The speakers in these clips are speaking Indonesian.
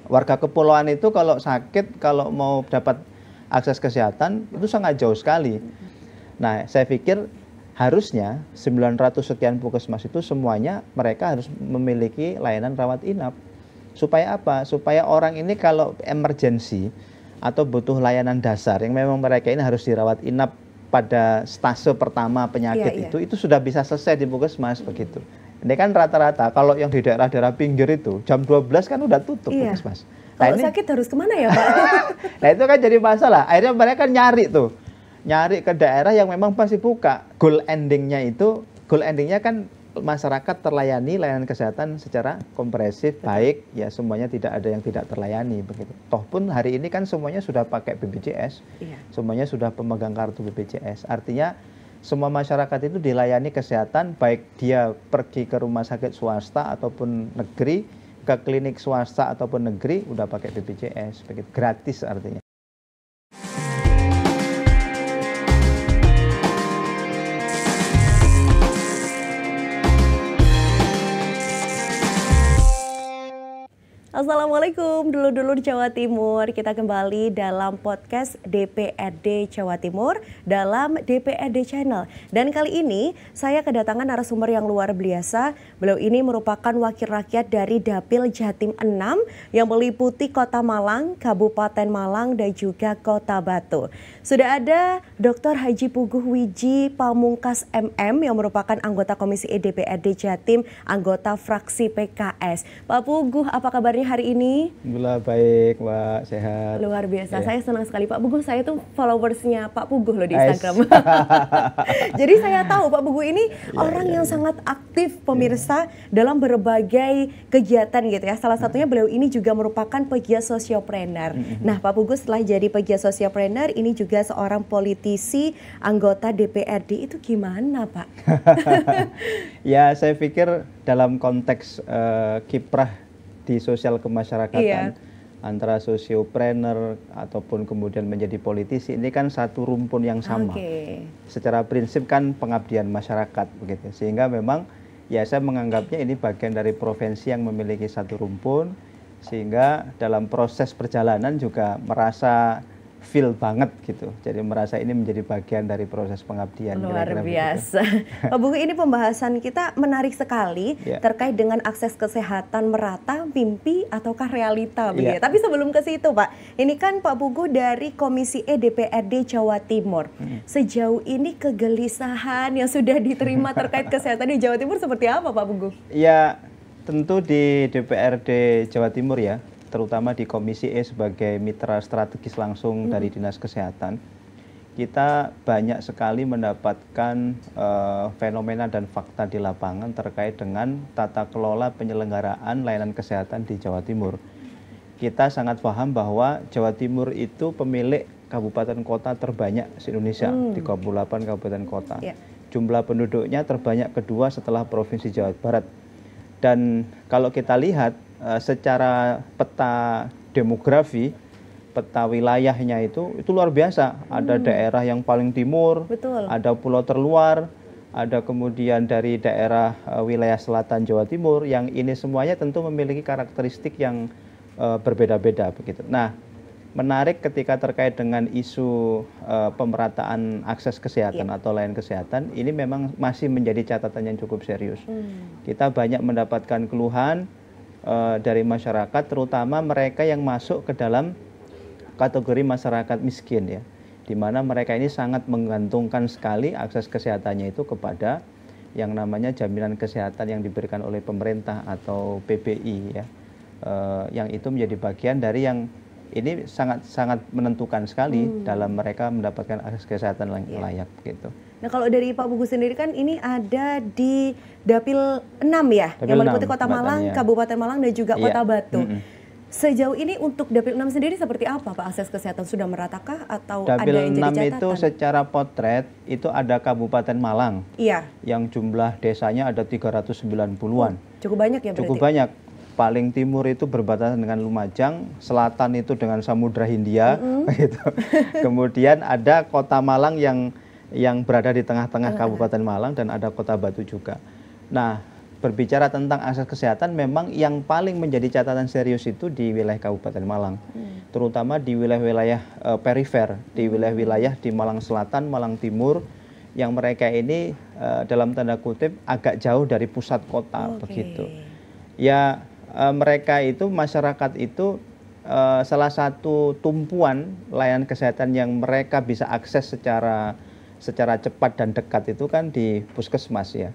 Warga kepulauan itu kalau sakit, kalau mau dapat akses kesehatan itu sangat jauh sekali. Nah, saya pikir harusnya 900 sekian puskesmas itu semuanya mereka harus memiliki layanan rawat inap. Supaya apa? Supaya orang ini kalau emergensi atau butuh layanan dasar yang memang mereka ini harus dirawat inap pada stase pertama penyakit itu sudah bisa selesai di puskesmas begitu. Ini kan rata-rata kalau yang di daerah-daerah pinggir itu jam 12 kan udah tutup puskesmas. Kalau sakit harus kemana ya Pak? Nah itu kan jadi masalah. Akhirnya mereka nyari ke daerah yang memang masih buka. Goal endingnya kan masyarakat terlayani layanan kesehatan secara komprehensif, baik, ya semuanya tidak ada yang tidak terlayani begitu. Toh pun hari ini kan semuanya sudah pakai BPJS, semuanya sudah pemegang kartu BPJS. Artinya semua masyarakat itu dilayani kesehatan, baik dia pergi ke rumah sakit swasta ataupun negeri, ke klinik swasta ataupun negeri, udah pakai BPJS, begitu, gratis artinya. Assalamualaikum, dulur-dulur Jawa Timur. Kita kembali dalam podcast DPRD Jawa Timur dalam DPRD Channel. Dan kali ini saya kedatangan narasumber yang luar biasa. Beliau ini merupakan wakil rakyat dari Dapil Jatim 6 yang meliputi Kota Malang, Kabupaten Malang, dan juga Kota Batu. Sudah ada Dr. Haji Puguh Wiji Pamungkas MM yang merupakan anggota Komisi E DPRD Jatim, anggota fraksi PKS. Pak Puguh, apa kabarnya hari ini? Alhamdulillah baik, Mbak, sehat. Luar biasa, saya senang sekali Pak Puguh. Saya tuh followersnya Pak Puguh loh di Instagram. Jadi saya tahu Pak Puguh ini orang yang sangat aktif pemirsa dalam berbagai kegiatan gitu ya. Salah satunya beliau ini juga merupakan pegiat sosiopreneur. Nah Pak Puguh setelah jadi pegiat sosiopreneur ini juga seorang politisi, anggota DPRD, itu gimana Pak? Ya saya pikir dalam konteks kiprah di sosial kemasyarakatan antara sosiopreneur ataupun kemudian menjadi politisi, ini kan satu rumpun yang sama. Secara prinsip kan pengabdian masyarakat begitu. Sehingga memang ya saya menganggapnya ini bagian dari profesi yang memiliki satu rumpun, sehingga dalam proses perjalanan juga merasa feel banget gitu. Jadi merasa ini menjadi bagian dari proses pengabdian. Luar biasa. Pak Puguh, ini pembahasan kita menarik sekali terkait dengan akses kesehatan merata, mimpi ataukah realita begitu. Tapi sebelum ke situ Pak, ini kan Pak Puguh dari Komisi E DPRD Jawa Timur. Sejauh ini kegelisahan yang sudah diterima terkait kesehatan di Jawa Timur seperti apa Pak Puguh? Ya tentu di DPRD Jawa Timur ya, terutama di Komisi E sebagai mitra strategis langsung dari Dinas Kesehatan, kita banyak sekali mendapatkan fenomena dan fakta di lapangan terkait dengan tata kelola penyelenggaraan layanan kesehatan di Jawa Timur. Kita sangat paham bahwa Jawa Timur itu pemilik kabupaten kota terbanyak se-Indonesia, 38 kabupaten kota. Jumlah penduduknya terbanyak kedua setelah Provinsi Jawa Barat. Dan kalau kita lihat secara peta demografi, peta wilayahnya itu luar biasa. Ada daerah yang paling timur, ada pulau terluar, ada kemudian dari daerah wilayah selatan Jawa Timur, yang ini semuanya tentu memiliki karakteristik yang berbeda-beda begitu. Nah, menarik ketika terkait dengan isu pemerataan akses kesehatan atau layanan kesehatan, ini memang masih menjadi catatan yang cukup serius. Kita banyak mendapatkan keluhan dari masyarakat, terutama mereka yang masuk ke dalam kategori masyarakat miskin ya, di mana mereka ini sangat menggantungkan sekali akses kesehatannya itu kepada yang namanya jaminan kesehatan yang diberikan oleh pemerintah atau PBI ya, yang itu menjadi bagian dari yang ini sangat menentukan sekali dalam mereka mendapatkan akses kesehatan yang layak gitu. Nah kalau dari Pak Puguh sendiri kan ini ada di Dapil 6 ya, yang meliputi Kota Malang, Kabupaten Malang dan juga Kota Batu. Sejauh ini untuk Dapil 6 sendiri seperti apa Pak akses kesehatan? Sudah meratakah atau Dapil ada yang jadi catatan? Dapil 6 itu secara potret itu ada Kabupaten Malang yang jumlah desanya ada 390-an. Cukup banyak ya berarti? Cukup banyak. Paling timur itu berbatasan dengan Lumajang, selatan itu dengan Samudra Hindia, gitu. Kemudian ada Kota Malang yang berada di tengah-tengah Kabupaten Malang dan ada Kota Batu juga. Nah, berbicara tentang akses kesehatan, memang yang paling menjadi catatan serius itu di wilayah Kabupaten Malang, terutama di wilayah-wilayah perifer, di wilayah-wilayah di Malang Selatan, Malang Timur, yang mereka ini dalam tanda kutip agak jauh dari pusat kota, begitu. Ya, mereka itu, masyarakat itu salah satu tumpuan layanan kesehatan yang mereka bisa akses secara cepat dan dekat itu kan di puskesmas ya.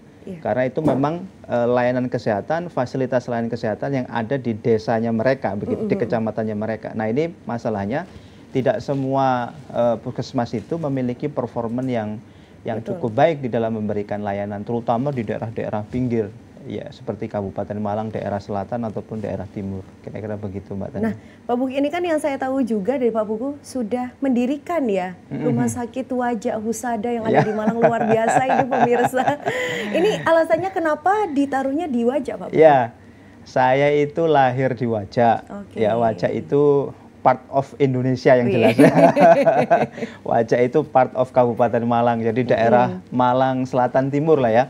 Karena itu memang layanan kesehatan, fasilitas layanan kesehatan yang ada di desanya mereka, begitu, di kecamatannya mereka. Nah, ini masalahnya tidak semua puskesmas itu memiliki performan yang cukup baik di dalam memberikan layanan, terutama di daerah-daerah pinggir, ya, seperti Kabupaten Malang, daerah selatan ataupun daerah timur, kira-kira begitu, Mbak Tani. Nah, Pak Pugu, ini kan yang saya tahu juga dari Pak Pugu sudah mendirikan ya Rumah Sakit Wajah Husada yang ada di Malang, luar biasa ini pemirsa. Ini alasannya kenapa ditaruhnya di Wajah, Pak Pugu? Ya, saya itu lahir di Wajah. Ya, Wajah itu part of Indonesia yang jelas. Wajah itu part of Kabupaten Malang, jadi daerah Malang Selatan Timur lah ya.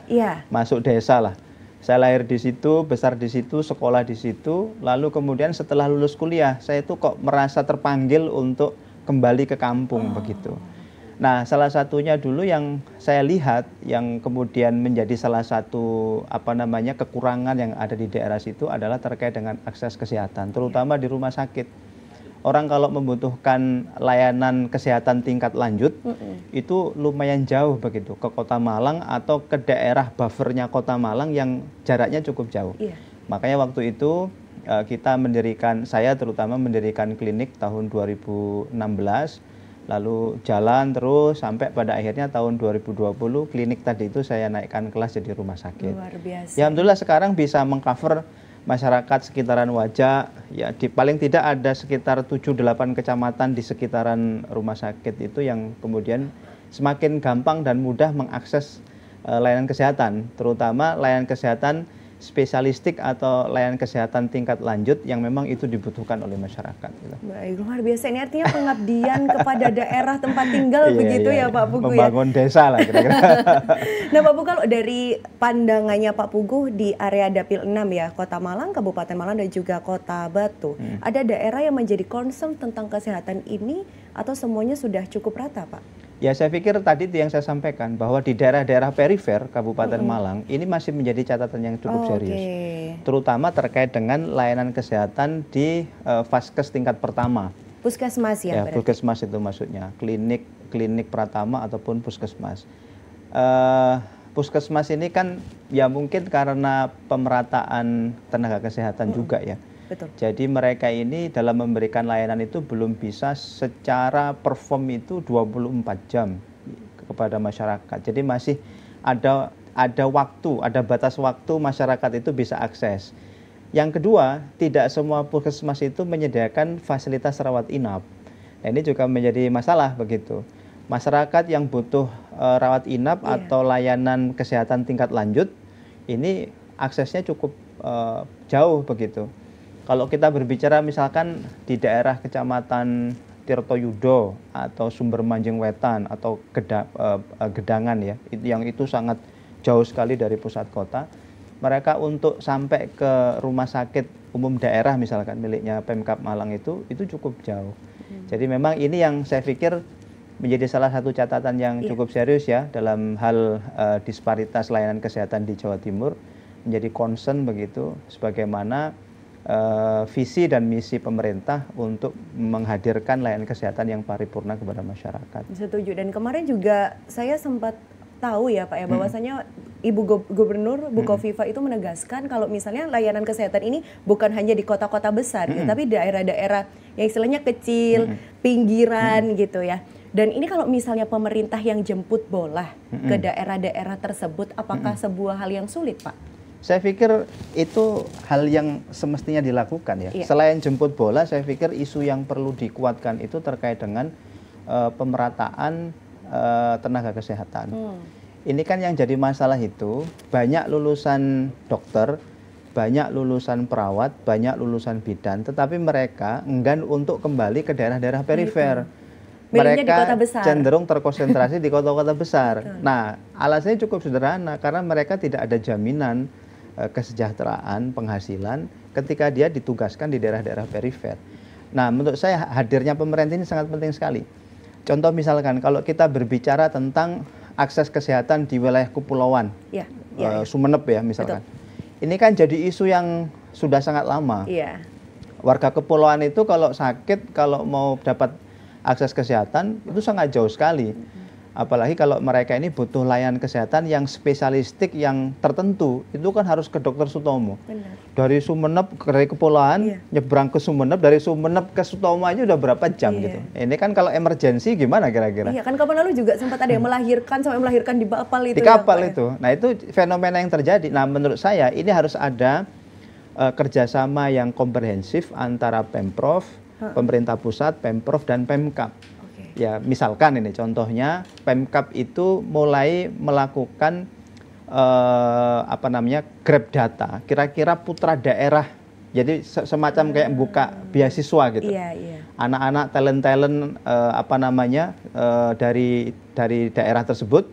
Masuk desa lah. Saya lahir di situ, besar di situ, sekolah di situ, lalu kemudian setelah lulus kuliah, saya itu kok merasa terpanggil untuk kembali ke kampung, begitu. Nah, salah satunya dulu yang saya lihat, yang kemudian menjadi salah satu kekurangan yang ada di daerah situ adalah terkait dengan akses kesehatan, terutama di rumah sakit. Orang kalau membutuhkan layanan kesehatan tingkat lanjut, itu lumayan jauh begitu, ke Kota Malang atau ke daerah buffernya Kota Malang yang jaraknya cukup jauh. Makanya waktu itu saya terutama mendirikan klinik tahun 2016, lalu jalan terus sampai pada akhirnya tahun 2020 klinik tadi itu saya naikkan kelas jadi rumah sakit. Luar biasa. Ya, alhamdulillah sekarang bisa mengcover masyarakat sekitaran Wajah, ya, paling tidak ada sekitar 7-8 kecamatan di sekitaran rumah sakit itu yang kemudian semakin gampang dan mudah mengakses layanan kesehatan, terutama layanan kesehatan spesialistik atau layanan kesehatan tingkat lanjut yang memang itu dibutuhkan oleh masyarakat. Gitu. Baik, luar biasa. Ini artinya pengabdian kepada daerah tempat tinggal begitu ya Pak Pugu ya? Membangun desa lah kira-kira. Nah Pak Pugu, kalau dari pandangannya Pak Pugu di area Dapil 6 ya, Kota Malang, Kabupaten Malang dan juga Kota Batu, ada daerah yang menjadi concern tentang kesehatan ini atau semuanya sudah cukup rata Pak? Ya, saya pikir tadi itu yang saya sampaikan, bahwa di daerah-daerah perifer Kabupaten Malang ini masih menjadi catatan yang cukup serius. Terutama terkait dengan layanan kesehatan di vaskes tingkat pertama. Puskesmas ya? Puskesmas itu maksudnya, klinik pratama ataupun puskesmas. Puskesmas ini kan ya mungkin karena pemerataan tenaga kesehatan juga ya. Betul. Jadi mereka ini dalam memberikan layanan itu belum bisa secara perform itu 24 jam kepada masyarakat. Jadi masih ada waktu, ada batas waktu masyarakat itu bisa akses. Yang kedua, tidak semua puskesmas itu menyediakan fasilitas rawat inap. Nah, ini juga menjadi masalah begitu. Masyarakat yang butuh rawat inap atau layanan kesehatan tingkat lanjut, ini aksesnya cukup jauh begitu. Kalau kita berbicara misalkan di daerah Kecamatan Tirtoyudo atau Sumber Manjing Wetan atau Gedangan ya, yang itu sangat jauh sekali dari pusat kota, mereka untuk sampai ke rumah sakit umum daerah misalkan miliknya Pemkab Malang itu cukup jauh. Jadi memang ini yang saya pikir menjadi salah satu catatan yang cukup serius ya dalam hal disparitas layanan kesehatan di Jawa Timur, menjadi concern begitu, sebagaimana visi dan misi pemerintah untuk menghadirkan layanan kesehatan yang paripurna kepada masyarakat. Setuju. Dan kemarin juga saya sempat tahu ya Pak ya, bahwasanya Ibu Gubernur Bu Kofifa itu menegaskan kalau misalnya layanan kesehatan ini bukan hanya di kota-kota besar, ya, tapi daerah-daerah yang istilahnya kecil, pinggiran gitu ya. Dan ini kalau misalnya pemerintah yang jemput bola ke daerah-daerah tersebut, apakah sebuah hal yang sulit Pak? Saya pikir itu hal yang semestinya dilakukan ya. Selain jemput bola, saya pikir isu yang perlu dikuatkan itu terkait dengan pemerataan tenaga kesehatan. Ini kan yang jadi masalah itu banyak lulusan dokter, banyak lulusan perawat, banyak lulusan bidan, tetapi mereka enggan untuk kembali ke daerah-daerah perifer. Mereka cenderung terkonsentrasi di kota-kota besar. Nah, alasannya cukup sederhana, karena mereka tidak ada jaminan kesejahteraan, penghasilan ketika dia ditugaskan di daerah-daerah perifer. Nah, menurut saya hadirnya pemerintah ini sangat penting sekali. Contoh misalkan kalau kita berbicara tentang akses kesehatan di wilayah kepulauan, Sumeneb ya misalkan. Betul. Ini kan jadi isu yang sudah sangat lama. Iya. Warga kepulauan itu kalau sakit, kalau mau dapat akses kesehatan itu sangat jauh sekali. Apalagi kalau mereka ini butuh layanan kesehatan yang spesialistik yang tertentu, itu kan harus ke Dokter Sutomo. Benar. Dari Sumeneb, dari kepulauan, nyebrang ke Sumeneb, dari Sumeneb ke Sutomo aja udah berapa jam gitu. Ini kan kalau emergensi gimana kira-kira? Iya kan kapan lalu juga sempat ada yang melahirkan, sampai melahirkan di kapal itu. Di kapal itu. Nah itu fenomena yang terjadi. Nah menurut saya ini harus ada kerjasama yang komprehensif antara Pemprov, pemerintah pusat, Pemprov, dan Pemkab. Ya, misalkan ini contohnya Pemkab itu mulai melakukan grab data. Kira-kira putra daerah. Jadi semacam kayak buka beasiswa gitu. Anak-anak talent-talent dari daerah tersebut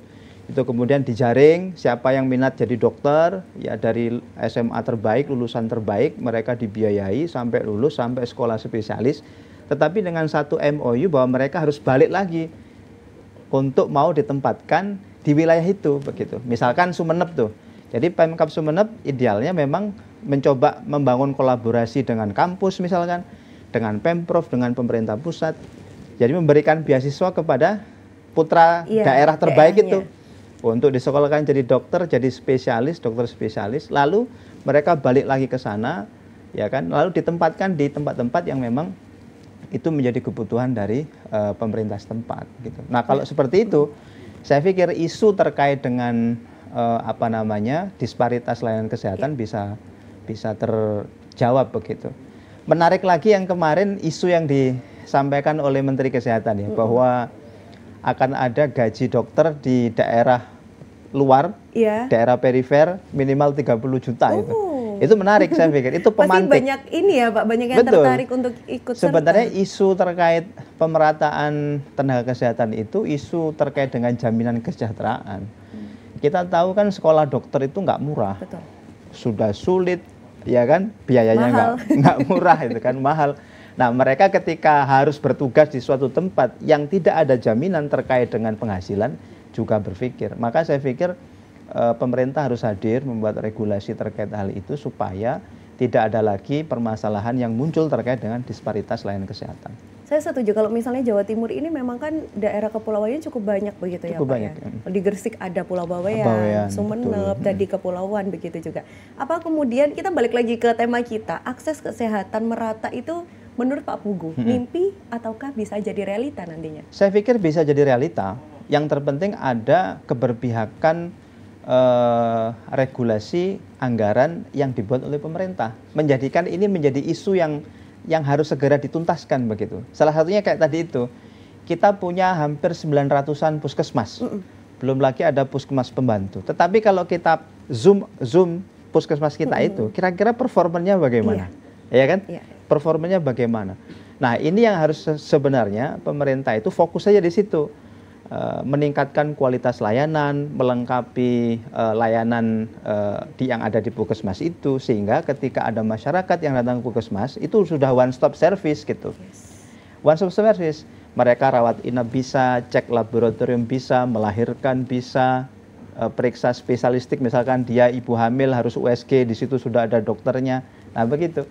itu kemudian dijaring siapa yang minat jadi dokter, ya dari SMA terbaik, lulusan terbaik, mereka dibiayai sampai lulus sampai sekolah spesialis. Tetapi dengan satu MOU bahwa mereka harus balik lagi untuk mau ditempatkan di wilayah itu begitu. Misalkan Sumeneb tuh. Jadi Pemkab Sumeneb idealnya memang mencoba membangun kolaborasi dengan kampus misalkan, dengan Pemprov, dengan pemerintah pusat. Jadi memberikan beasiswa kepada putra daerah terbaik itu untuk disekolahkan jadi dokter, jadi spesialis, dokter spesialis. Lalu mereka balik lagi ke sana, ya kan? Lalu ditempatkan di tempat-tempat yang memang itu menjadi kebutuhan dari pemerintah setempat gitu. Nah, kalau seperti itu, saya pikir isu terkait dengan disparitas layanan kesehatan bisa terjawab begitu. Menarik lagi yang kemarin isu yang disampaikan oleh Menteri Kesehatan ya, bahwa akan ada gaji dokter di daerah luar, daerah perifer minimal 30 juta itu. Itu menarik saya pikir, itu pemantik. Pasti banyak ini ya Pak, banyak yang tertarik untuk ikut serta. Sebenarnya isu terkait pemerataan tenaga kesehatan itu isu terkait dengan jaminan kesejahteraan. Kita tahu kan sekolah dokter itu nggak murah. Betul. Sudah sulit, ya kan, biayanya nggak murah itu kan, mahal. Nah mereka ketika harus bertugas di suatu tempat yang tidak ada jaminan terkait dengan penghasilan juga berpikir. Maka saya pikir pemerintah harus hadir membuat regulasi terkait hal itu supaya tidak ada lagi permasalahan yang muncul terkait dengan disparitas layanan kesehatan. Saya setuju kalau misalnya Jawa Timur ini memang kan daerah kepulauannya cukup banyak begitu cukup ya Pak banyak, ya. Di Gresik ada Pulau Bawean, Sumeneb, dan di kepulauan begitu juga. Apa kemudian kita balik lagi ke tema kita, akses kesehatan merata itu menurut Pak Pugu, mimpi ataukah bisa jadi realita nantinya? Saya pikir bisa jadi realita. Yang terpenting ada keberpihakan regulasi anggaran yang dibuat oleh pemerintah, menjadikan ini menjadi isu yang harus segera dituntaskan begitu. Salah satunya kayak tadi itu, kita punya hampir 900-an puskesmas, belum lagi ada puskesmas pembantu. Tetapi kalau kita zoom puskesmas kita itu, kira-kira performanya bagaimana? Ya kan? Performanya bagaimana? Nah ini yang harus sebenarnya pemerintah itu fokus saja di situ. Meningkatkan kualitas layanan, melengkapi layanan yang ada di puskesmas itu, sehingga ketika ada masyarakat yang datang ke puskesmas itu sudah one stop service gitu. One stop service, mereka rawat inap bisa, cek laboratorium bisa, melahirkan bisa, periksa spesialistik, misalkan dia ibu hamil harus USG, di situ sudah ada dokternya. Nah begitu.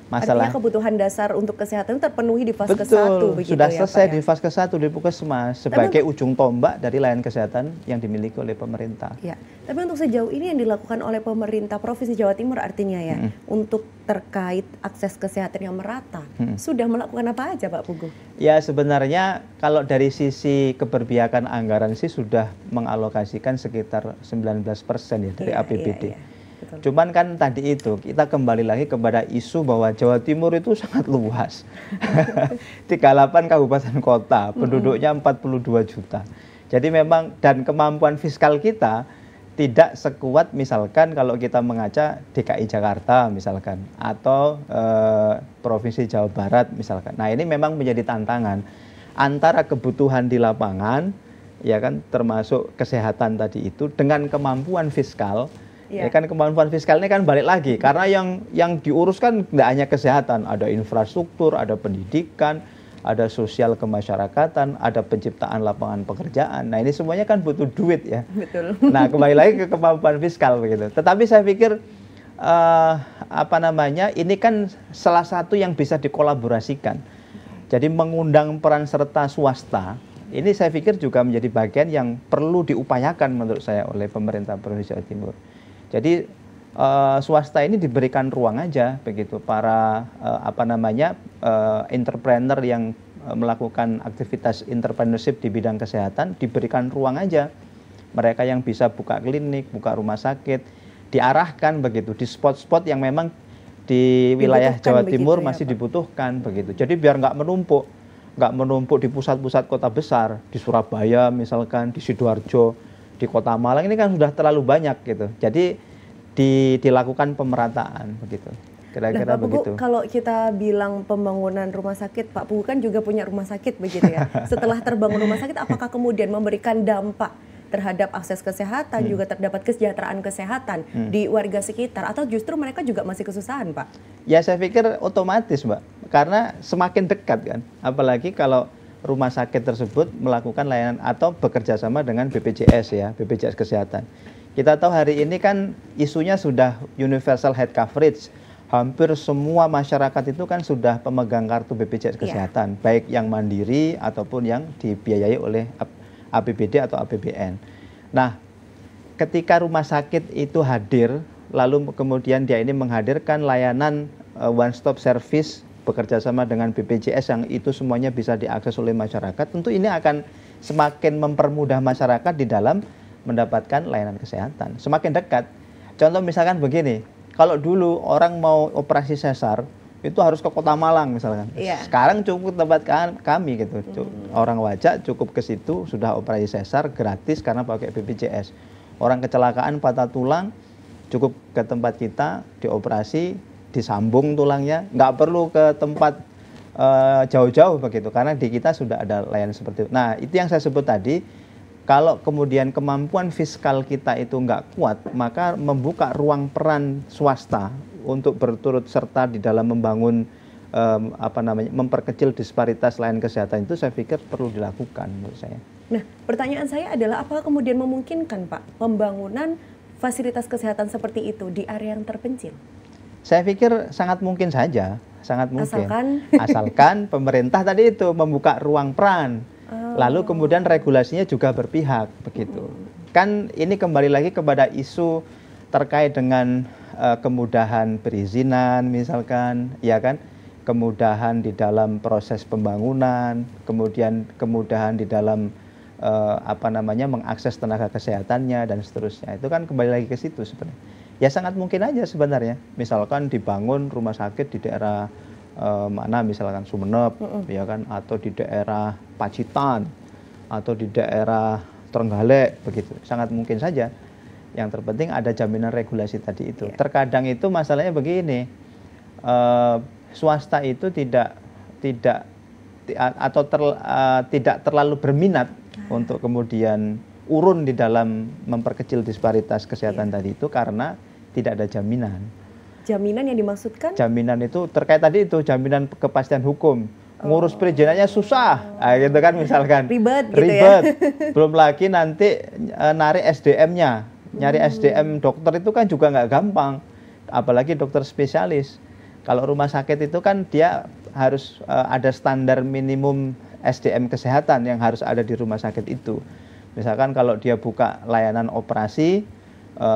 Masalah. Artinya kebutuhan dasar untuk kesehatan terpenuhi di Vaskes 1 begitu sudah ya, selesai Pak, di Vaskes 1 di Puskesmas sebagai ujung tombak dari layanan kesehatan yang dimiliki oleh pemerintah. Ya, tapi untuk sejauh ini yang dilakukan oleh pemerintah Provinsi Jawa Timur artinya ya, untuk terkait akses kesehatan yang merata, sudah melakukan apa aja Pak Pugu? Ya sebenarnya kalau dari sisi keberpihakan anggaran sih sudah mengalokasikan sekitar 19% ya dari APBD. Betul. Cuman kan tadi itu kita kembali lagi kepada isu bahwa Jawa Timur itu sangat luas. 38 kabupaten kota, penduduknya 42 juta. Jadi memang dan kemampuan fiskal kita tidak sekuat misalkan kalau kita mengaca DKI Jakarta misalkan atau Provinsi Jawa Barat misalkan. Nah, ini memang menjadi tantangan antara kebutuhan di lapangan ya kan termasuk kesehatan tadi itu dengan kemampuan fiskal Ya kan kemampuan fiskal ini kan balik lagi karena yang diurus kan tidak hanya kesehatan, ada infrastruktur, ada pendidikan, ada sosial kemasyarakatan, ada penciptaan lapangan pekerjaan. Nah, ini semuanya kan butuh duit ya. Betul. Nah, kembali lagi ke kemampuan fiskal begitu. Tetapi saya pikir ini kan salah satu yang bisa dikolaborasikan. Jadi mengundang peran serta swasta. Ini saya pikir juga menjadi bagian yang perlu diupayakan menurut saya oleh pemerintah Provinsi Jawa Timur. Jadi swasta ini diberikan ruang aja begitu para entrepreneur yang melakukan aktivitas entrepreneurship di bidang kesehatan diberikan ruang aja. Mereka yang bisa buka klinik, buka rumah sakit, diarahkan begitu di spot-spot yang memang di wilayah Jawa Timur masih dibutuhkan begitu. Jadi biar nggak menumpuk di pusat-pusat kota besar, di Surabaya misalkan, di Sidoarjo, di Kota Malang ini kan sudah terlalu banyak gitu. Jadi dilakukan pemerataan begitu. Kira-kira begitu. Kalau kita bilang pembangunan rumah sakit, Pak Pugu kan juga punya rumah sakit begitu ya. Setelah terbangun rumah sakit, apakah kemudian memberikan dampak terhadap akses kesehatan, juga terdapat kesejahteraan kesehatan di warga sekitar, atau justru mereka juga masih kesusahan, Pak? Ya, saya pikir otomatis, Mbak. Karena semakin dekat kan. Apalagi kalau rumah sakit tersebut melakukan layanan atau bekerja sama dengan BPJS ya, BPJS Kesehatan. Kita tahu hari ini kan isunya sudah universal health coverage. Hampir semua masyarakat itu kan sudah pemegang kartu BPJS Kesehatan, baik yang mandiri ataupun yang dibiayai oleh APBD atau APBN. Nah, ketika rumah sakit itu hadir, lalu kemudian dia ini menghadirkan layanan one stop service bekerja sama dengan BPJS yang itu semuanya bisa diakses oleh masyarakat, tentu ini akan semakin mempermudah masyarakat di dalam mendapatkan layanan kesehatan. Semakin dekat. Contoh misalkan begini, kalau dulu orang mau operasi sesar, itu harus ke Kota Malang misalkan. Sekarang cukup tempat kami gitu. Orang Wajak cukup ke situ, sudah operasi sesar gratis karena pakai BPJS. Orang kecelakaan patah tulang, cukup ke tempat kita, dioperasi, disambung tulangnya, nggak perlu ke tempat jauh-jauh begitu, karena di kita sudah ada layanan seperti itu. Nah, itu yang saya sebut tadi, kalau kemudian kemampuan fiskal kita itu nggak kuat, maka membuka ruang peran swasta untuk berturut serta di dalam membangun memperkecil disparitas layanan kesehatan itu saya pikir perlu dilakukan menurut saya. Nah, pertanyaan saya adalah apakah kemudian memungkinkan, Pak, pembangunan fasilitas kesehatan seperti itu di area yang terpencil? Saya pikir sangat mungkin saja, sangat mungkin. Asalkan pemerintah tadi itu membuka ruang peran, lalu kemudian regulasinya juga berpihak, begitu. Kan ini kembali lagi kepada isu terkait dengan kemudahan perizinan, misalkan, ya kan, kemudahan di dalam proses pembangunan, kemudian kemudahan di dalam mengakses tenaga kesehatannya dan seterusnya. Itu kan kembali lagi ke situ sebenarnya. Ya sangat mungkin aja sebenarnya, misalkan dibangun rumah sakit di daerah mana misalkan Sumeneb, ya kan, atau di daerah Pacitan, atau di daerah Trenggalek, begitu. Sangat mungkin saja. Yang terpenting ada jaminan regulasi tadi itu. Terkadang itu masalahnya begini, swasta itu tidak terlalu berminat untuk kemudian urun di dalam memperkecil disparitas kesehatan tadi itu karena tidak ada jaminan. Jaminan yang dimaksudkan? Jaminan itu terkait tadi itu jaminan kepastian hukum. Ngurus perizinannya susah, gitu kan misalkan. Ribet gitu ya. Belum lagi nanti narik SDM-nya. Nyari SDM dokter itu kan juga nggak gampang. Apalagi dokter spesialis. Kalau rumah sakit itu kan dia harus ada standar minimum SDM kesehatan yang harus ada di rumah sakit itu. Misalkan kalau dia buka layanan operasi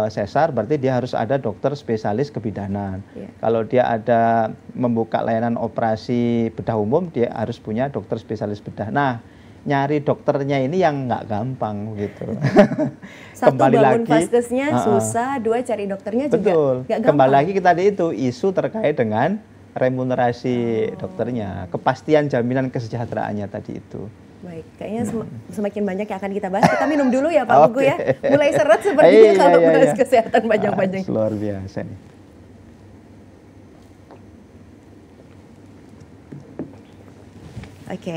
sesar, berarti dia harus ada dokter spesialis kebidanan. Kalau dia ada membuka layanan operasi bedah umum, dia harus punya dokter spesialis bedah. Nah, nyari dokternya ini yang nggak gampang gitu. Satu, kembali bangun vaskesnya susah, dua cari dokternya juga nggak gampang. Kembali lagi ke tadi itu isu terkait dengan remunerasi dokternya, kepastian jaminan kesejahteraannya tadi itu. Baik, kayaknya semakin banyak yang akan kita bahas. Kita minum dulu ya Pak Pugu ya. Mulai seret sepertinya kalau bahas kesehatan panjang-panjang. Luar biasa nih. Oke.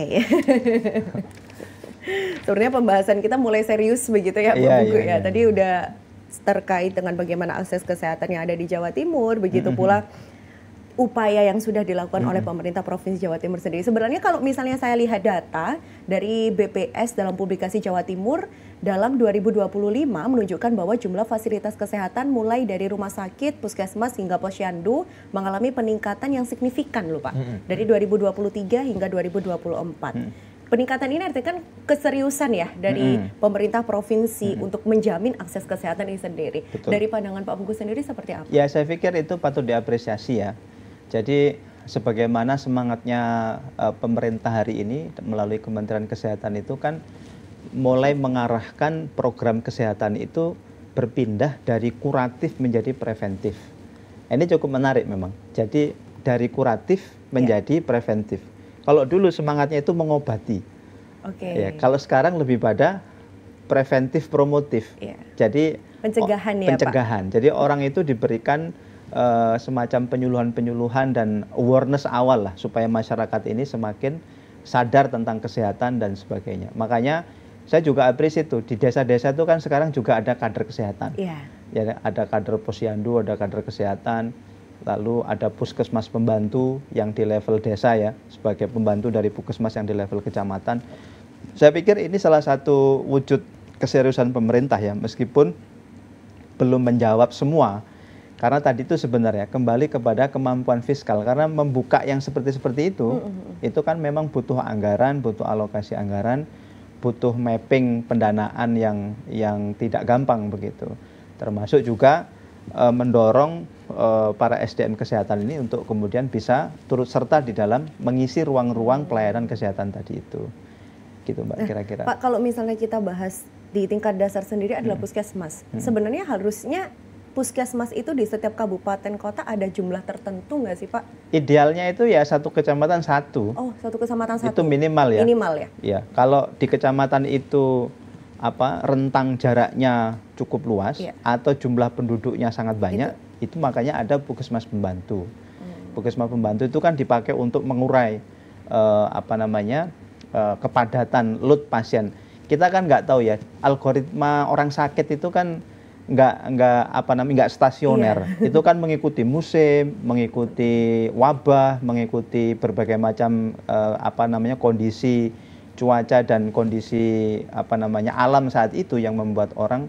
Sebenarnya pembahasan kita mulai serius begitu ya Pak Pugu ya. Tadi udah terkait dengan bagaimana akses kesehatan yang ada di Jawa Timur, begitu pula upaya yang sudah dilakukan oleh pemerintah Provinsi Jawa Timur sendiri. Sebenarnya kalau misalnya saya lihat data dari BPS dalam publikasi Jawa Timur dalam 2025 menunjukkan bahwa jumlah fasilitas kesehatan mulai dari rumah sakit, puskesmas hingga posyandu mengalami peningkatan yang signifikan loh Pak. Dari 2023 hingga 2024. Peningkatan ini artinya kan keseriusan ya dari pemerintah provinsi untuk menjamin akses kesehatan ini sendiri. Betul. Dari pandangan Pak Bungkus sendiri seperti apa? Ya, saya pikir itu patut diapresiasi ya. Jadi sebagaimana semangatnya pemerintah hari ini melalui Kementerian Kesehatan itu kan mulai mengarahkan program kesehatan itu berpindah dari kuratif menjadi preventif. Ini cukup menarik memang. Jadi dari kuratif menjadi preventif. Kalau dulu semangatnya itu mengobati. Ya, kalau sekarang lebih pada preventif promotif. Jadi pencegahan ya pencegahan. Pak. Jadi orang itu diberikan semacam penyuluhan-penyuluhan dan awareness awal lah supaya masyarakat ini semakin sadar tentang kesehatan dan sebagainya. Makanya saya juga apresiasi itu di desa-desa itu kan sekarang juga ada kader kesehatan. Ya, ada kader posyandu, ada kader kesehatan, lalu ada puskesmas pembantu yang di level desa ya, sebagai pembantu dari puskesmas yang di level kecamatan. Saya pikir ini salah satu wujud keseriusan pemerintah ya, meskipun belum menjawab semua. Karena tadi itu sebenarnya kembali kepada kemampuan fiskal, karena membuka yang seperti itu kan memang butuh anggaran, butuh alokasi anggaran, butuh mapping pendanaan yang tidak gampang begitu. Termasuk juga mendorong para SDM kesehatan ini untuk kemudian bisa turut serta di dalam mengisi ruang-ruang pelayanan kesehatan tadi itu. Gitu Mbak kira-kira. Pak, kalau misalnya kita bahas di tingkat dasar sendiri adalah puskesmas. Sebenarnya harusnya puskesmas itu di setiap kabupaten kota ada jumlah tertentu nggak sih Pak? Idealnya itu ya satu kecamatan satu. Oh, satu kecamatan satu. Itu minimal ya. Minimal ya. Iya, kalau di kecamatan itu rentang jaraknya cukup luas atau jumlah penduduknya sangat banyak, itu makanya ada puskesmas pembantu. Puskesmas pembantu itu kan dipakai untuk mengurai kepadatan load pasien. Kita kan nggak tahu ya, algoritma orang sakit itu kan nggak stasioner. Itu kan mengikuti musim, mengikuti wabah, mengikuti berbagai macam kondisi cuaca dan kondisi alam saat itu yang membuat orang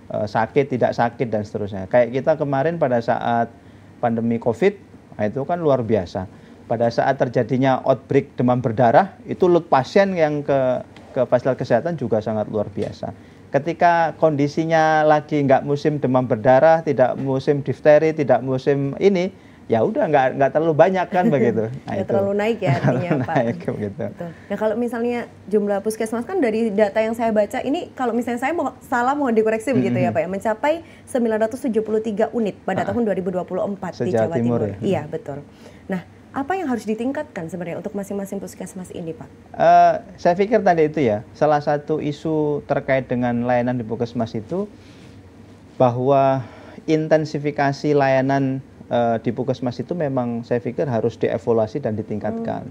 sakit, tidak sakit dan seterusnya. Kayak kita kemarin pada saat pandemi Covid, itu kan luar biasa. Pada saat terjadinya outbreak demam berdarah, itu load pasien yang ke fasilitas kesehatan juga sangat luar biasa. Ketika kondisinya lagi nggak musim demam berdarah, tidak musim difteri, tidak musim ini, ya udah nggak terlalu banyak kan begitu. Nggak terlalu naik ya artinya Pak. Naik, begitu. Betul. Nah kalau misalnya jumlah puskesmas kan dari data yang saya baca ini, kalau misalnya saya mohon dikoreksi begitu ya Pak ya, mencapai 973 unit pada tahun 2024 di Jawa Timur. Ya? Iya betul. Nah apa yang harus ditingkatkan sebenarnya untuk masing-masing puskesmas ini Pak? Saya pikir tadi itu ya, salah satu isu terkait dengan layanan di puskesmas itu bahwa intensifikasi layanan di puskesmas itu memang saya pikir harus dievaluasi dan ditingkatkan.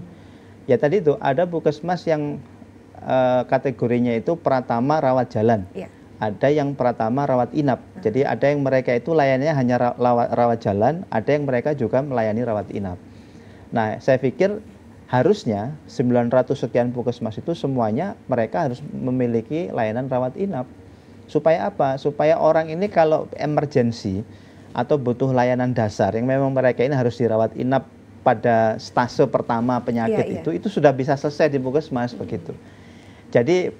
Ya tadi itu ada puskesmas yang kategorinya itu pratama rawat jalan. Ada yang pratama rawat inap. Jadi ada yang mereka itu layanannya hanya rawat jalan, ada yang mereka juga melayani rawat inap. Nah, saya pikir harusnya 900 sekian puskesmas itu semuanya mereka harus memiliki layanan rawat inap. Supaya apa? Supaya orang ini kalau emergensi atau butuh layanan dasar yang memang mereka ini harus dirawat inap pada stase pertama penyakit itu sudah bisa selesai di puskesmas begitu. Jadi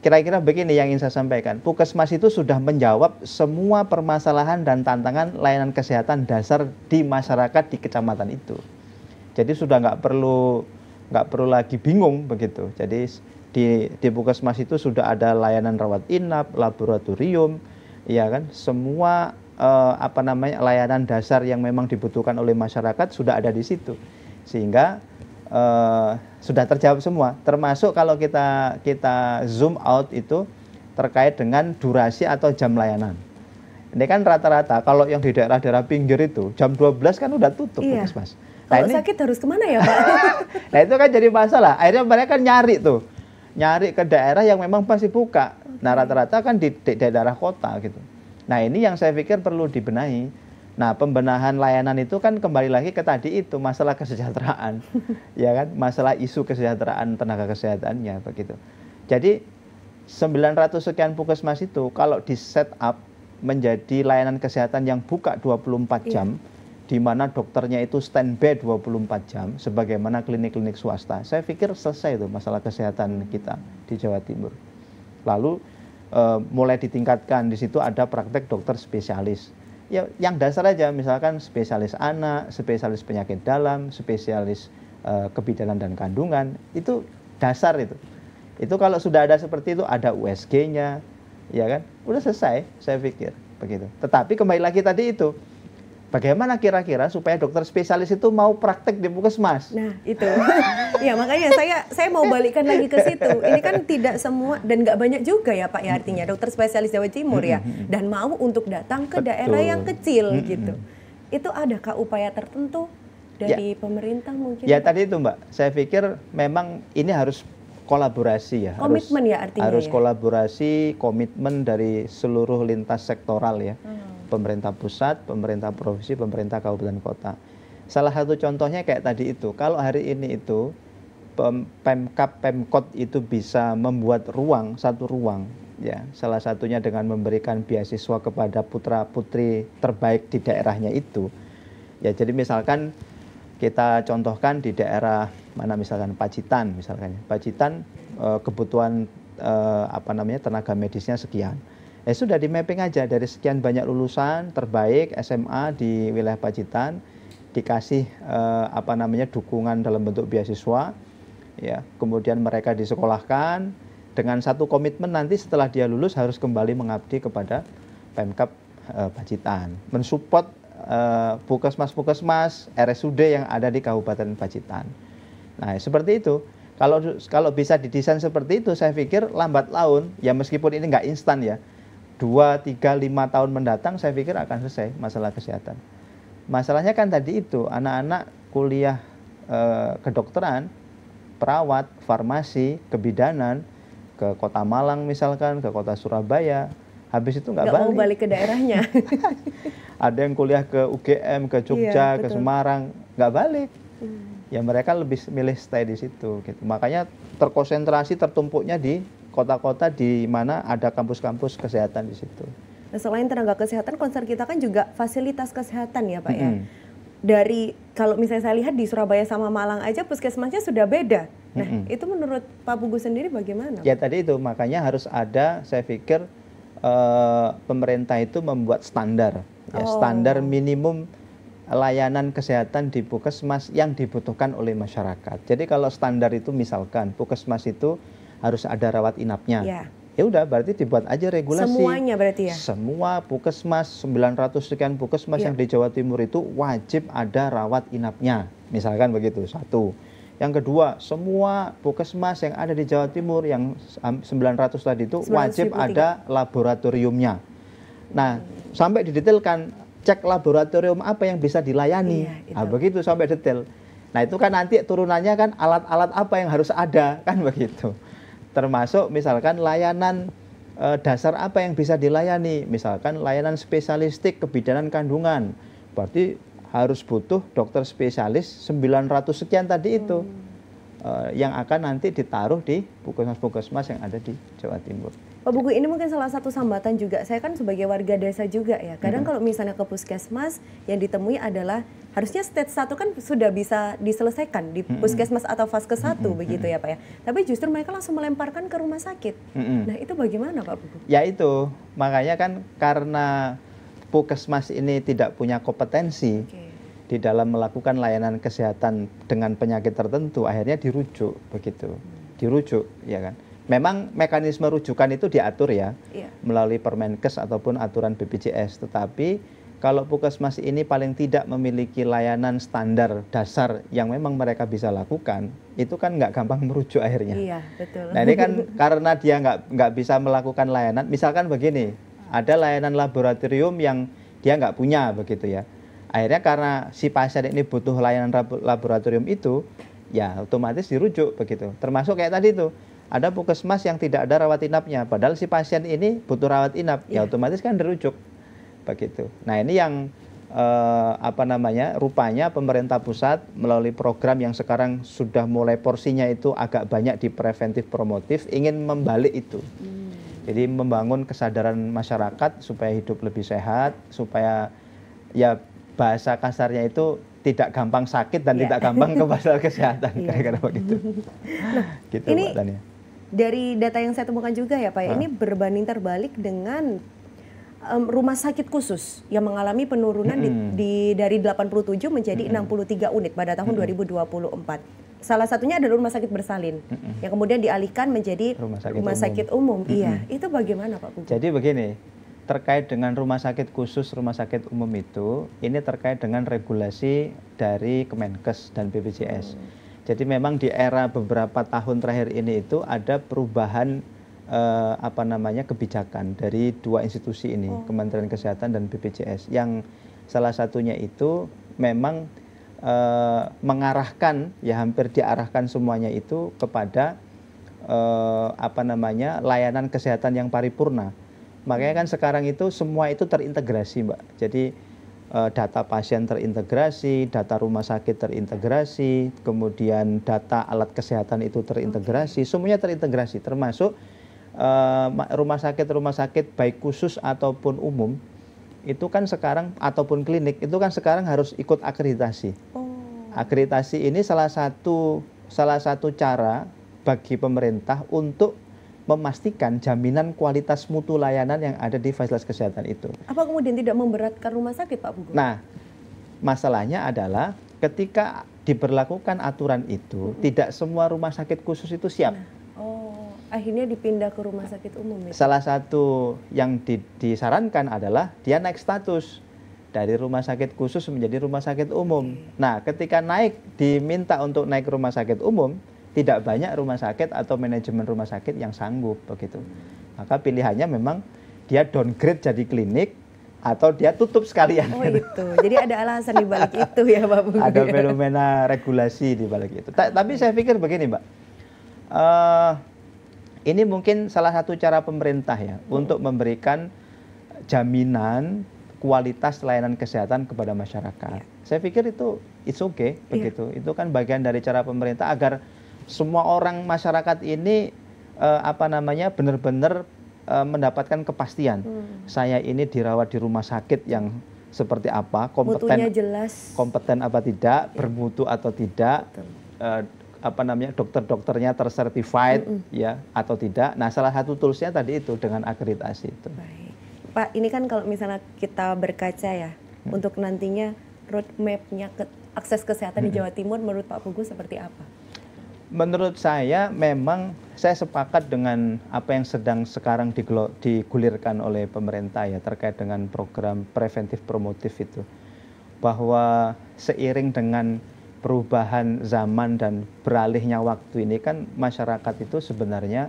kira-kira begini yang ingin saya sampaikan. Puskesmas itu sudah menjawab semua permasalahan dan tantangan layanan kesehatan dasar di masyarakat di kecamatan itu. Jadi sudah nggak perlu lagi bingung begitu. Jadi di puskesmas itu sudah ada layanan rawat inap, laboratorium, ya kan, semua layanan dasar yang memang dibutuhkan oleh masyarakat sudah ada di situ, sehingga sudah terjawab semua. Termasuk kalau kita zoom out itu terkait dengan durasi atau jam layanan. Ini kan rata-rata kalau yang di daerah-daerah pinggir itu jam 12 kan udah tutup puskesmas. Kalau sakit harus kemana ya Pak? Nah itu kan jadi masalah. Akhirnya mereka nyari ke daerah yang memang masih buka. Nah rata-rata kan di daerah kota gitu. Nah ini yang saya pikir perlu dibenahi. Nah pembenahan layanan itu kan kembali lagi ke tadi itu masalah kesejahteraan, ya kan, masalah isu kesejahteraan tenaga kesehatannya begitu. Jadi 900 sekian puskesmas itu kalau di set up menjadi layanan kesehatan yang buka 24 jam, di mana dokternya itu standby 24 jam, sebagaimana klinik-klinik swasta. Saya pikir selesai itu masalah kesehatan kita di Jawa Timur. Lalu mulai ditingkatkan, di situ ada praktek dokter spesialis. Ya, yang dasar aja, misalkan spesialis anak, spesialis penyakit dalam, spesialis kebidanan dan kandungan, itu dasar itu. Itu kalau sudah ada seperti itu, ada USG-nya, ya kan, udah selesai, saya pikir begitu. Tetapi kembali lagi tadi itu, bagaimana kira-kira supaya dokter spesialis itu mau praktek di puskesmas? Nah, itu. Ya, makanya saya mau balikkan lagi ke situ. Ini kan tidak semua dan nggak banyak juga ya Pak ya, artinya dokter spesialis Jawa Timur ya, dan mau untuk datang ke daerah yang kecil gitu. Itu adakah upaya tertentu dari pemerintah mungkin? Ya tadi itu Mbak, saya pikir memang ini harus kolaborasi ya. Komitmen ya artinya. Harus kolaborasi, komitmen dari seluruh lintas sektoral ya. Pemerintah pusat, pemerintah provinsi, pemerintah kabupaten kota. Salah satu contohnya kayak tadi itu, kalau hari ini itu Pemkab, Pemkot itu bisa membuat satu ruang, ya, salah satunya dengan memberikan beasiswa kepada putra-putri terbaik di daerahnya itu. Ya, jadi misalkan kita contohkan di daerah mana misalkan Pacitan, kebutuhan tenaga medisnya sekian. Sudah di mapping aja dari sekian banyak lulusan terbaik SMA di wilayah Pacitan, dikasih dukungan dalam bentuk beasiswa, ya, kemudian mereka disekolahkan dengan satu komitmen nanti setelah dia lulus harus kembali mengabdi kepada Pemkab Pacitan, mensupport puskesmas-puskesmas RSUD yang ada di Kabupaten Pacitan. Nah seperti itu. Kalau bisa didesain seperti itu, saya pikir lambat laun, ya meskipun ini nggak instan ya, 2, 3, 5 tahun mendatang saya pikir akan selesai masalah kesehatan. Masalahnya kan tadi itu, anak-anak kuliah kedokteran, perawat, farmasi, kebidanan, ke kota Malang misalkan, ke kota Surabaya, habis itu nggak balik. Mau balik ke daerahnya. Ada yang kuliah ke UGM, ke Jogja, ke Semarang, nggak balik. Ya mereka lebih milih stay di situ gitu. Makanya terkonsentrasi, tertumpuknya di kota-kota di mana ada kampus-kampus kesehatan di situ. Nah, selain tenaga kesehatan, concern kita kan juga fasilitas kesehatan ya Pak ya. Dari kalau misalnya saya lihat di Surabaya sama Malang aja puskesmasnya sudah beda. Nah, itu menurut Pak Pugu sendiri bagaimana? Ya tadi itu, makanya harus ada, saya pikir pemerintah itu membuat standar, ya, standar minimum layanan kesehatan di puskesmas yang dibutuhkan oleh masyarakat. Jadi kalau standar itu misalkan puskesmas itu harus ada rawat inapnya. Ya udah berarti dibuat aja regulasi. Semuanya berarti ya? Semua puskesmas, 900 sekian puskesmas yang di Jawa Timur itu wajib ada rawat inapnya. Misalkan begitu, satu. Yang kedua, semua puskesmas yang ada di Jawa Timur yang 900 tadi itu wajib ada laboratoriumnya. Nah, sampai didetailkan cek laboratorium apa yang bisa dilayani. Nah, begitu sampai detail. Nah, itu kan nanti turunannya kan alat-alat apa yang harus ada, kan begitu. Termasuk misalkan layanan dasar apa yang bisa dilayani, misalkan layanan spesialistik kebidanan kandungan. Berarti harus butuh dokter spesialis 900 sekian tadi itu yang akan nanti ditaruh di puskesmas-puskesmas yang ada di Jawa Timur. Pak Pugu, ini mungkin salah satu sambatan juga. Saya kan sebagai warga desa juga ya. Kadang kalau misalnya ke puskesmas yang ditemui adalah harusnya stage 1 kan sudah bisa diselesaikan di puskesmas atau vaskes 1 begitu ya Pak ya. Tapi justru mereka langsung melemparkan ke rumah sakit. Nah itu bagaimana Pak Pugu? Ya itu, makanya kan karena puskesmas ini tidak punya kompetensi di dalam melakukan layanan kesehatan dengan penyakit tertentu, akhirnya dirujuk begitu. Dirujuk, ya kan. Memang mekanisme rujukan itu diatur ya, melalui Permenkes ataupun aturan BPJS. Tetapi kalau puskesmas ini paling tidak memiliki layanan standar dasar yang memang mereka bisa lakukan, itu kan nggak gampang merujuk akhirnya. Iya, betul. Nah ini kan karena dia nggak bisa melakukan layanan, misalkan begini, ada layanan laboratorium yang dia nggak punya begitu ya. Akhirnya karena si pasien ini butuh layanan laboratorium itu, ya otomatis dirujuk begitu. Termasuk kayak tadi itu. Ada puskesmas yang tidak ada rawat inapnya, padahal si pasien ini butuh rawat inap, ya otomatis kan dirujuk. begitu. Nah ini yang rupanya pemerintah pusat melalui program yang sekarang sudah mulai porsinya itu agak banyak di preventif promotif ingin membalik itu. Jadi membangun kesadaran masyarakat supaya hidup lebih sehat, supaya ya bahasa kasarnya itu tidak gampang sakit dan tidak gampang ke masalah kesehatan, kira-kira begitu. Nah, gitu, ini Mbak Tania. Dari data yang saya temukan juga ya Pak, ini berbanding terbalik dengan rumah sakit khusus yang mengalami penurunan dari 87 menjadi 63 unit pada tahun 2024. Salah satunya adalah rumah sakit bersalin yang kemudian dialihkan menjadi rumah sakit umum. Iya, itu bagaimana Pak Pugu? Jadi begini, terkait dengan rumah sakit khusus, rumah sakit umum itu, ini terkait dengan regulasi dari Kemenkes dan BPJS. Jadi memang di era beberapa tahun terakhir ini itu ada perubahan kebijakan dari dua institusi ini, Kementerian Kesehatan dan BPJS, yang salah satunya itu memang mengarahkan, ya hampir diarahkan semuanya itu kepada layanan kesehatan yang paripurna. Makanya kan sekarang itu semua itu terintegrasi, Mbak. Jadi data pasien terintegrasi, data rumah sakit terintegrasi, kemudian data alat kesehatan itu terintegrasi, semuanya terintegrasi, termasuk rumah sakit baik khusus ataupun umum itu kan sekarang, ataupun klinik itu kan sekarang harus ikut akreditasi. Akreditasi ini salah satu cara bagi pemerintah untuk memastikan jaminan kualitas mutu layanan yang ada di fasilitas kesehatan itu. Apa kemudian tidak memberatkan rumah sakit, Pak Pugu? Nah, masalahnya adalah ketika diberlakukan aturan itu, tidak semua rumah sakit khusus itu siap. Akhirnya dipindah ke rumah sakit umum. Ya? Salah satu yang disarankan adalah dia naik status dari rumah sakit khusus menjadi rumah sakit umum. Nah, ketika diminta untuk naik rumah sakit umum, tidak banyak rumah sakit atau manajemen rumah sakit yang sanggup begitu. Maka pilihannya memang dia downgrade jadi klinik atau dia tutup sekalian. Oh itu, jadi ada alasan di balik itu ya Pak Pugu. Ada fenomena regulasi di balik itu. Tapi saya pikir begini, Mbak. Ini mungkin salah satu cara pemerintah ya untuk memberikan jaminan kualitas layanan kesehatan kepada masyarakat. Saya pikir itu it's okay begitu. Itu kan bagian dari cara pemerintah agar semua orang masyarakat ini benar-benar mendapatkan kepastian. Saya ini dirawat di rumah sakit yang seperti apa, mutunya jelas, kompeten apa tidak, bermutu atau tidak. Dokter-dokternya tersertified ya atau tidak. Nah, salah satu toolsnya tadi itu dengan akreditasi itu. Baik. Pak, ini kan kalau misalnya kita berkaca ya untuk nantinya roadmap-nya akses kesehatan di Jawa Timur menurut Pak Pugu seperti apa? Menurut saya memang saya sepakat dengan apa yang sedang sekarang digulirkan oleh pemerintah ya terkait dengan program preventif promotif itu. Bahwa seiring dengan perubahan zaman dan beralihnya waktu ini kan masyarakat itu sebenarnya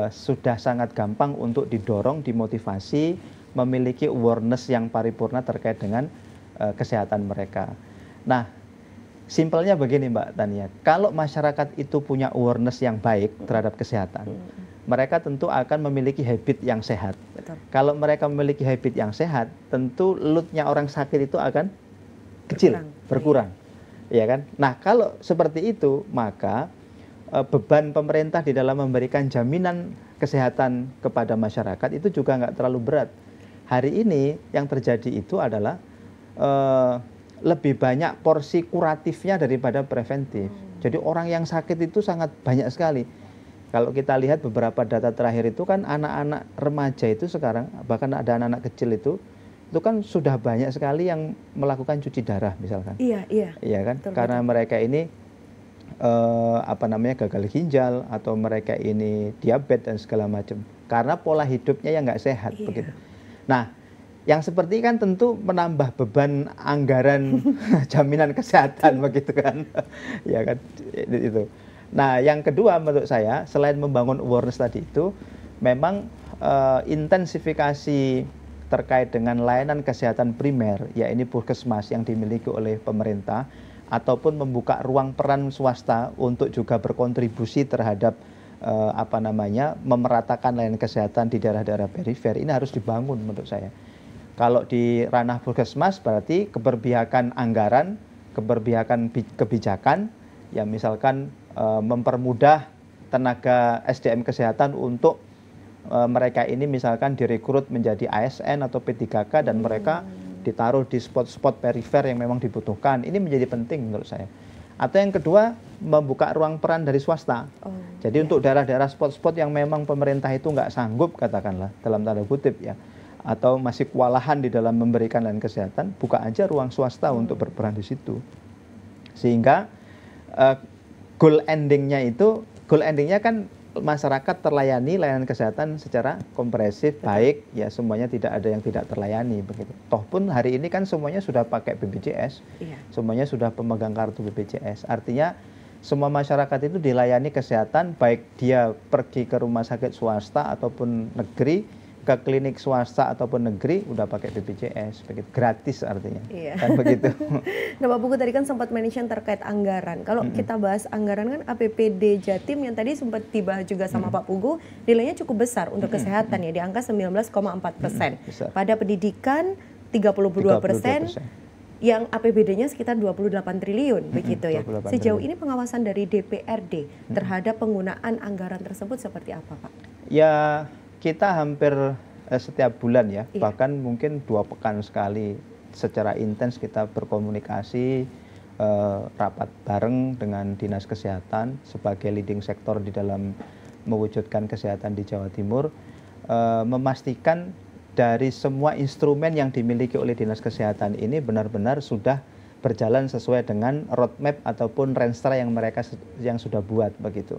sudah sangat gampang untuk didorong, dimotivasi, memiliki awareness yang paripurna terkait dengan kesehatan mereka. Nah, simpelnya begini Mbak Tania, kalau masyarakat itu punya awareness yang baik terhadap kesehatan, mereka tentu akan memiliki habit yang sehat. Betul. Kalau mereka memiliki habit yang sehat, tentu load-nya orang sakit itu akan kecil, berkurang. Ya kan? Nah, kalau seperti itu, maka beban pemerintah di dalam memberikan jaminan kesehatan kepada masyarakat itu juga nggak terlalu berat. Hari ini yang terjadi itu adalah lebih banyak porsi kuratifnya daripada preventif. Jadi orang yang sakit itu sangat banyak sekali. Kalau kita lihat beberapa data terakhir itu kan anak-anak remaja itu sekarang, bahkan ada anak-anak kecil itu kan sudah banyak sekali yang melakukan cuci darah misalkan. Iya kan? Betul, karena mereka ini gagal ginjal atau mereka ini diabetes dan segala macam. Karena pola hidupnya yang nggak sehat begitu. Nah, yang seperti kan tentu menambah beban anggaran jaminan kesehatan begitu kan. Ya kan itu. Nah, yang kedua menurut saya selain membangun awareness tadi itu memang intensifikasi terkait dengan layanan kesehatan primer, ya ini puskesmas yang dimiliki oleh pemerintah, ataupun membuka ruang peran swasta untuk juga berkontribusi terhadap memeratakan layanan kesehatan di daerah-daerah perifer, ini harus dibangun menurut saya. Kalau di ranah puskesmas berarti keberpihakan anggaran, keberpihakan kebijakan, ya misalkan mempermudah tenaga SDM kesehatan untuk mereka ini misalkan direkrut menjadi ASN atau P3K dan mereka ditaruh di spot-spot perifer yang memang dibutuhkan. Ini menjadi penting menurut saya. Atau yang kedua, membuka ruang peran dari swasta. Jadi untuk daerah-daerah spot-spot yang memang pemerintah itu nggak sanggup, katakanlah dalam tanda kutip ya, atau masih kewalahan di dalam memberikan layanan kesehatan, buka aja ruang swasta untuk berperan di situ. Sehingga goal endingnya kan masyarakat terlayani layanan kesehatan secara komprehensif, baik, ya semuanya tidak ada yang tidak terlayani begitu. Toh pun hari ini kan semuanya sudah pakai BPJS, semuanya sudah pemegang kartu BPJS. Artinya semua masyarakat itu dilayani kesehatan, baik dia pergi ke rumah sakit swasta ataupun negeri, ke klinik swasta ataupun negeri, udah pakai BPJS, begitu, gratis artinya, kan begitu. Nah Pak Pugu tadi kan sempat mention terkait anggaran. Kalau kita bahas anggaran kan APBD Jatim yang tadi sempat dibahas juga sama Pak Pugu, nilainya cukup besar untuk kesehatan ya, di angka 19,4%. Pada pendidikan 32%, yang APBD-nya sekitar 28 triliun, begitu ya. Sejauh ini pengawasan dari DPRD terhadap penggunaan anggaran tersebut seperti apa Pak? Ya, kita hampir setiap bulan ya, bahkan mungkin 2 pekan sekali secara intens kita berkomunikasi, rapat bareng dengan Dinas Kesehatan sebagai leading sektor di dalam mewujudkan kesehatan di Jawa Timur, memastikan dari semua instrumen yang dimiliki oleh Dinas Kesehatan ini benar-benar sudah berjalan sesuai dengan roadmap ataupun renstra yang mereka yang sudah buat begitu.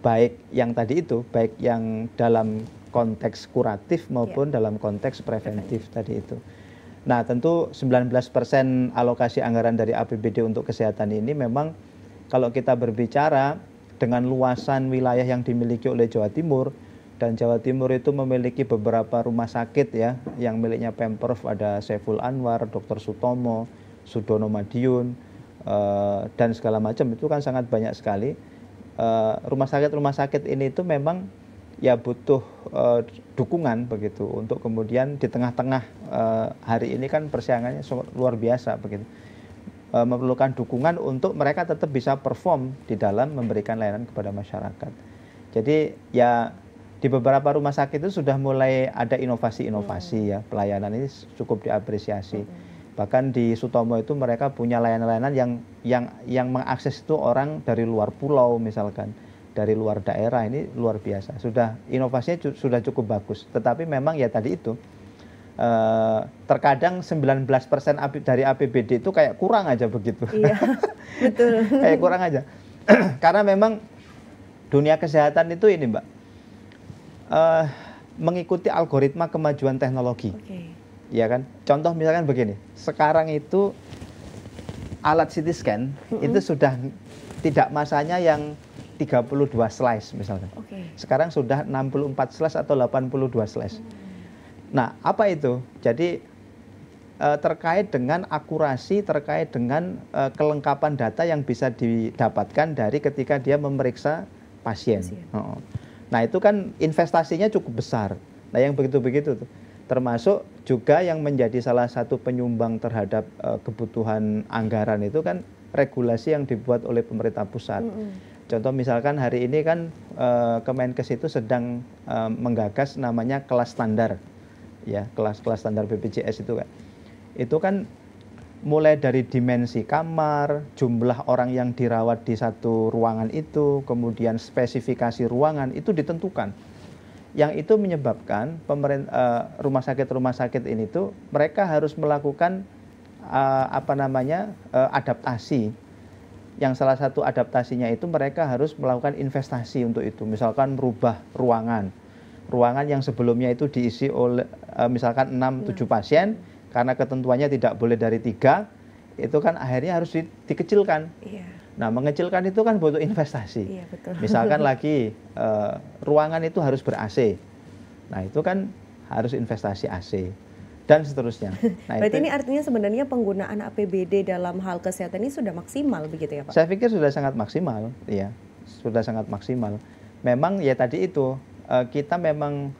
Baik yang tadi itu, baik yang dalam konteks kuratif maupun dalam konteks preventif tadi itu. Nah tentu 19% alokasi anggaran dari APBD untuk kesehatan ini memang kalau kita berbicara dengan luasan wilayah yang dimiliki oleh Jawa Timur, dan Jawa Timur itu memiliki beberapa rumah sakit ya, yang miliknya Pemprov, ada Saiful Anwar, Dr. Sutomo, Sudono Madiun, dan segala macam, itu kan sangat banyak sekali. Rumah sakit ini itu memang ya butuh dukungan begitu untuk kemudian di tengah-tengah hari ini kan persaingannya luar biasa begitu, memerlukan dukungan untuk mereka tetap bisa perform di dalam memberikan layanan kepada masyarakat. Jadi ya di beberapa rumah sakit itu sudah mulai ada inovasi-inovasi ya, pelayanan ini cukup diapresiasi. Bahkan di Sutomo itu mereka punya layanan-layanan yang mengakses itu orang dari luar pulau misalkan, dari luar daerah, ini luar biasa. Sudah inovasinya sudah cukup bagus. Tetapi memang ya tadi itu terkadang 19% dari APBD itu kayak kurang aja begitu. Iya, betul. Kayak kurang aja. Karena memang dunia kesehatan itu ini Mbak, mengikuti algoritma kemajuan teknologi. Ya kan? Contoh misalkan begini, sekarang itu alat CT scan itu sudah tidak masanya yang 32 slice misalkan. Sekarang sudah 64 slice atau 82 slice. Nah, apa itu? Jadi terkait dengan akurasi, terkait dengan kelengkapan data yang bisa didapatkan dari ketika dia memeriksa pasien. Nah, itu kan investasinya cukup besar. Nah, yang begitu-begitu tuh. Termasuk juga yang menjadi salah satu penyumbang terhadap kebutuhan anggaran itu kan regulasi yang dibuat oleh pemerintah pusat. Contoh misalkan hari ini kan Kemenkes itu sedang menggagas namanya kelas standar, ya, kelas standar BPJS itu kan. Itu kan mulai dari dimensi kamar, jumlah orang yang dirawat di satu ruangan itu, kemudian spesifikasi ruangan itu ditentukan. Yang itu menyebabkan rumah sakit ini tuh mereka harus melakukan adaptasi. Yang salah satu adaptasinya itu mereka harus melakukan investasi untuk itu. Misalkan merubah ruangan yang sebelumnya itu diisi oleh misalkan 6-7 pasien, karena ketentuannya tidak boleh dari 3, itu kan akhirnya harus dikecilkan. Nah, mengecilkan itu kan butuh investasi. Misalkan lagi ruangan itu harus ber-AC. Nah, itu kan harus investasi AC dan seterusnya. Nah, berarti ini artinya sebenarnya penggunaan APBD dalam hal kesehatan ini sudah maksimal begitu ya Pak? Saya pikir sudah sangat maksimal, ya. Sudah sangat maksimal. Memang ya tadi itu kita memang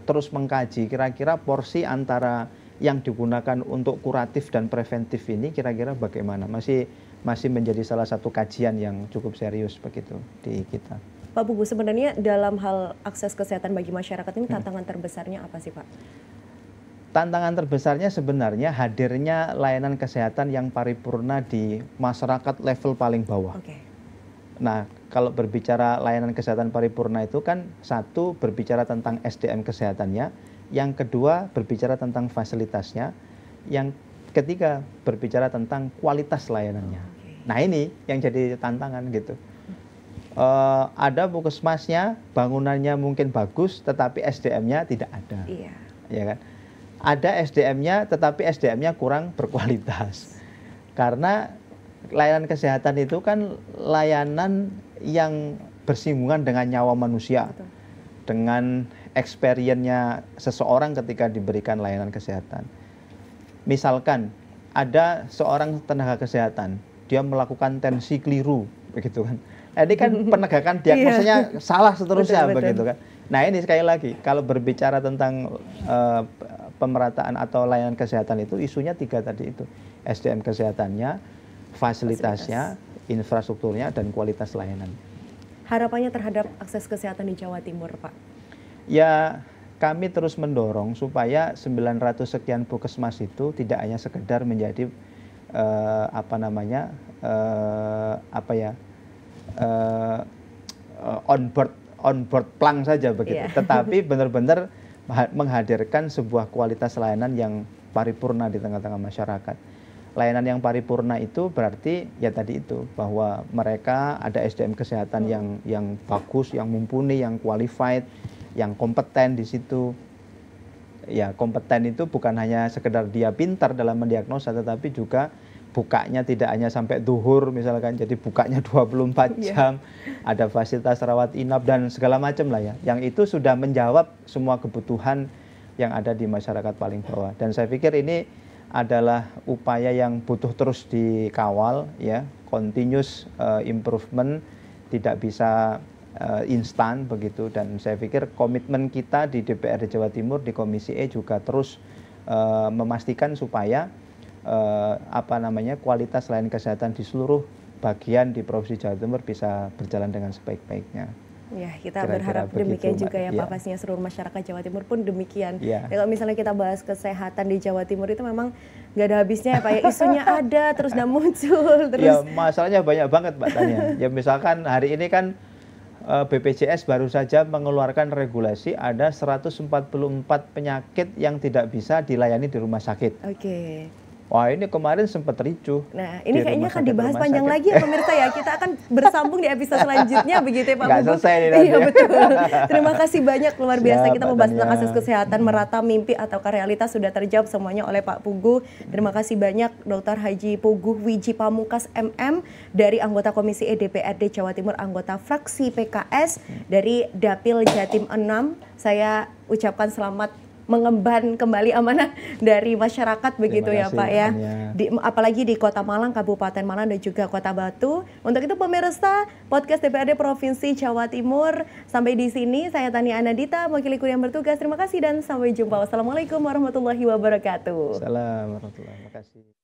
terus mengkaji kira-kira porsi antara yang digunakan untuk kuratif dan preventif ini kira-kira bagaimana? Masih menjadi salah satu kajian yang cukup serius begitu di kita. Pak Pugu, sebenarnya dalam hal akses kesehatan bagi masyarakat ini tantangan terbesarnya apa sih Pak? Tantangan terbesarnya sebenarnya hadirnya layanan kesehatan yang paripurna di masyarakat level paling bawah. Oke. Nah, kalau berbicara layanan kesehatan paripurna itu kan satu berbicara tentang SDM kesehatannya, yang kedua berbicara tentang fasilitasnya, yang ketiga berbicara tentang kualitas layanannya. Nah ini yang jadi tantangan gitu. Ada puskesmasnya, bangunannya mungkin bagus, tetapi SDM-nya tidak ada. Iya. Ya kan? Ada SDM-nya, tetapi SDM-nya kurang berkualitas. Karena layanan kesehatan itu kan layanan yang bersinggungan dengan nyawa manusia. Betul. Dengan experience-nya seseorang ketika diberikan layanan kesehatan. Misalkan ada seorang tenaga kesehatan, dia melakukan tensi keliru, begitu kan. Nah, ini kan penegakan diagnosanya salah seterusnya, betul, begitu kan. Nah ini sekali lagi, kalau berbicara tentang pemerataan atau layanan kesehatan itu, isunya tiga tadi itu. SDM kesehatannya, fasilitasnya, infrastrukturnya, dan kualitas layanan. Harapannya terhadap akses kesehatan di Jawa Timur, Pak? Ya, kami terus mendorong supaya 900 sekian puskesmas itu tidak hanya sekedar menjadi on board plang saja begitu, tetapi benar-benar menghadirkan sebuah kualitas layanan yang paripurna di tengah-tengah masyarakat. Layanan yang paripurna itu berarti ya tadi itu, bahwa mereka ada SDM kesehatan yang bagus, yang mumpuni, yang qualified, yang kompeten di situ. Ya, kompeten itu bukan hanya sekedar dia pintar dalam mendiagnosa, tetapi juga bukanya tidak hanya sampai duhur misalkan, jadi bukanya 24 jam, ada fasilitas rawat inap dan segala macam lah ya. Yang itu sudah menjawab semua kebutuhan yang ada di masyarakat paling bawah. Dan saya pikir ini adalah upaya yang butuh terus dikawal ya, continuous improvement, tidak bisa instan begitu. Dan saya pikir komitmen kita di DPRD Jawa Timur di Komisi E juga terus memastikan supaya kualitas layanan kesehatan di seluruh bagian di Provinsi Jawa Timur bisa berjalan dengan sebaik-baiknya. Ya, kita berharap demikian juga ya Pak, pastinya seluruh masyarakat Jawa Timur pun demikian. Ya, kalau misalnya kita bahas kesehatan di Jawa Timur itu memang nggak ada habisnya ya Pak ya, isunya ada terus dan muncul terus. Ya, masalahnya banyak banget Mbak Tania. Ya misalkan hari ini kan BPJS baru saja mengeluarkan regulasi ada 144 penyakit yang tidak bisa dilayani di rumah sakit. Oke. Wah, ini kemarin sempat ricuh. Nah, ini kayaknya akan dibahas panjang lagi ya pemirsa ya. Kita akan bersambung di episode selanjutnya begitu ya Pak Pugu. Nggak selesai nih nanti. Iya betul. Terima kasih banyak, luar biasa kita membahas tentang akses kesehatan, merata mimpi ataukah realitas sudah terjawab semuanya oleh Pak Pugu. Terima kasih banyak Dr. Haji Puguh Wiji Pamungkas MM dari anggota Komisi E DPRD Jawa Timur, anggota fraksi PKS dari Dapil Jatim 6. Saya ucapkan selamat mengemban kembali amanah dari masyarakat begitu ya Pak ya. Apalagi di Kota Malang, Kabupaten Malang dan juga Kota Batu. Untuk itu pemirsa podcast DPRD Provinsi Jawa Timur sampai di sini saya Tania Anandita mewakili kru yang bertugas. Terima kasih dan sampai jumpa. Wassalamualaikum warahmatullahi wabarakatuh. Assalamualaikum warahmatullahi wabarakatuh.